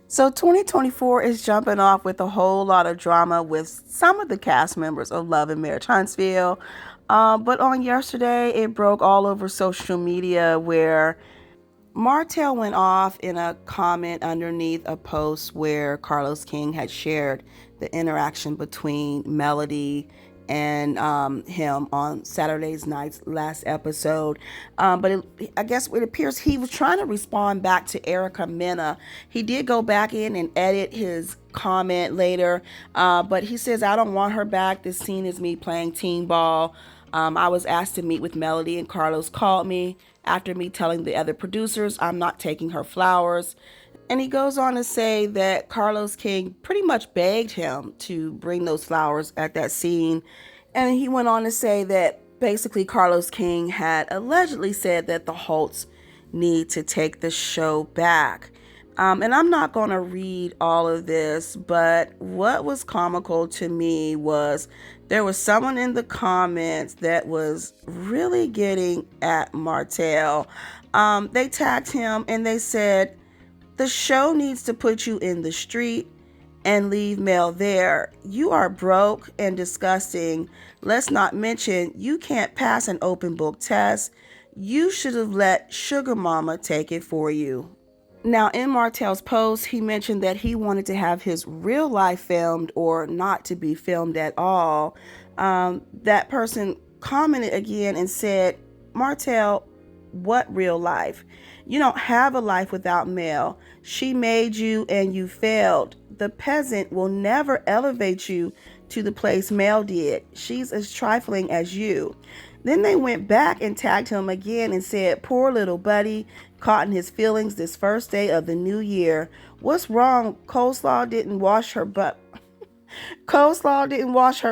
So 2024 is jumping off with a whole lot of drama with some of the cast members of Love and Marriage Huntsville. But on yesterday, it broke all over social media where Martell went off in a comment underneath a post where Carlosking had shared the interaction between Melody and him on Saturday's night's last episode. I guess it appears he was trying to respond back to Erica Mena. He did go back in and edit his comment later, but he says, "I don't want her back. This scene is me playing teen ball. I was asked to meet with Melody and Carlos called me after me telling the other producers I'm not taking her flowers." And he goes on to say that Carlosking pretty much begged him to bring those flowers at that scene. And he went on to say that basically Carlosking had allegedly said that the Holts need to take the show back. And I'm not going to read all of this, but what was comical to me was there was someone in the comments that was really getting at Martell. They tagged him and they said, "The show needs to put you in the street and leave Mel there. You are broke and disgusting. Let's not mention you can't pass an open book test. You should have let Sugar Mama take it for you." Now, in Martell's post, he mentioned that he wanted to have his real life filmed or not to be filmed at all. That person commented again and said, "Martell, what real life? You don't have a life without Mel. She made you and you failed. The peasant will never elevate you to the place Mel did. She's as trifling as you." Then they went back and tagged him again and said, "Poor little buddy, caught in his feelings this first day of the new year. What's wrong? Coleslaw didn't wash her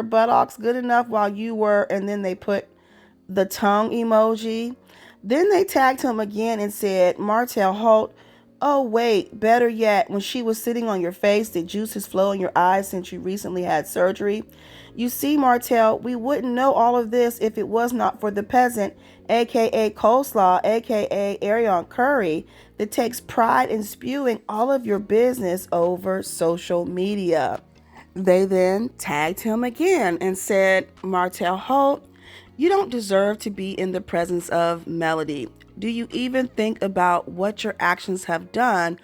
buttocks good enough while you were," and then they put the tongue emoji. Then they tagged him again and said, "Martellholt, oh wait, better yet, when she was sitting on your face, did juices flow in your eyes since you recently had surgery? You see, Martell, we wouldn't know all of this if it was not for the peasant, aka Coleslaw, aka Arion Curry, that takes pride in spewing all of your business over social media." They then tagged him again and said, "Martellholt, you don't deserve to be in the presence of Melody. Do you even think about what your actions have done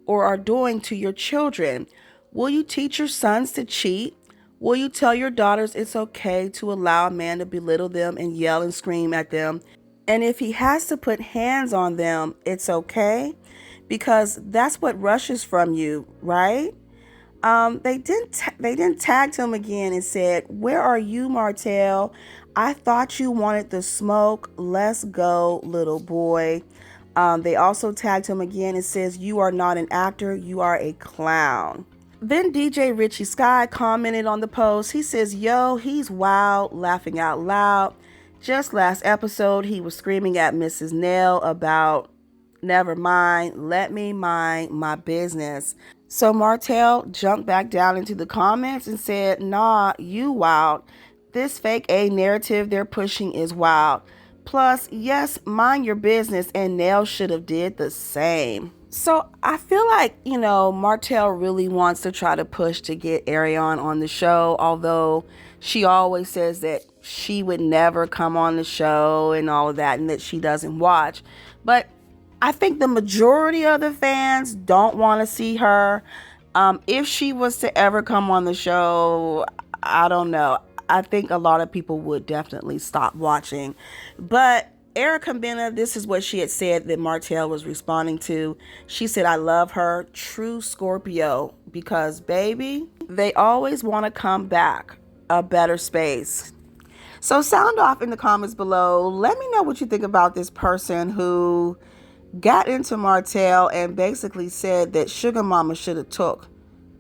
or are doing to your children? Will you teach your sons to cheat? Will you tell your daughters it's okay to allow a man to belittle them and yell and scream at them? And if he has to put hands on them, it's okay? Because that's what rushes from you, right?" They didn't tag him again and said, "Where are you, Martell? I thought you wanted the smoke. Let's go, little boy." They also tagged him again and says, "You are not an actor. You are a clown." Then DJ Richie Sky commented on the post. He says, "Yo, he's wild, laughing out loud. Just last episode, he was screaming at Mrs. Nell about, never mind, let me mind my business." So Martell jumped back down into the comments and said, "Nah, you wild. This fake A narrative they're pushing is wild. Plus, yes, mind your business, and Nell should have did the same." So I feel like, Martell really wants to try to push to get Arion on the show, although she always says that she would never come on the show and all of that, and that she doesn't watch. But I think the majority of the fans don't want to see her. If she was to ever come on the show, I don't know. I think a lot of people would definitely stop watching. But Erica Mena, this is what she had said that Martell was responding to. She said, "I love her, true Scorpio, because baby, they always want to come back a better space." So sound off in the comments below. Let me know what you think about this person who got into Martell and basically said that Sugar Mama should have took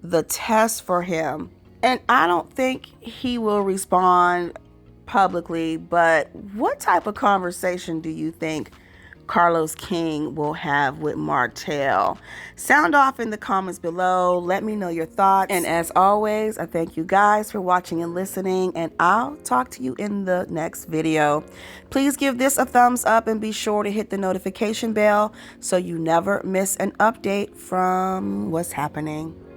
the test for him. And I don't think he will respond publicly, but what type of conversation do you think Carlos King will have with Martell. Sound off in the comments below. Let me know your thoughts. And as always, I thank you guys for watching and listening, and I'll talk to you in the next video. Please give this a thumbs up and be sure to hit the notification bell so you never miss an update from What's Happening.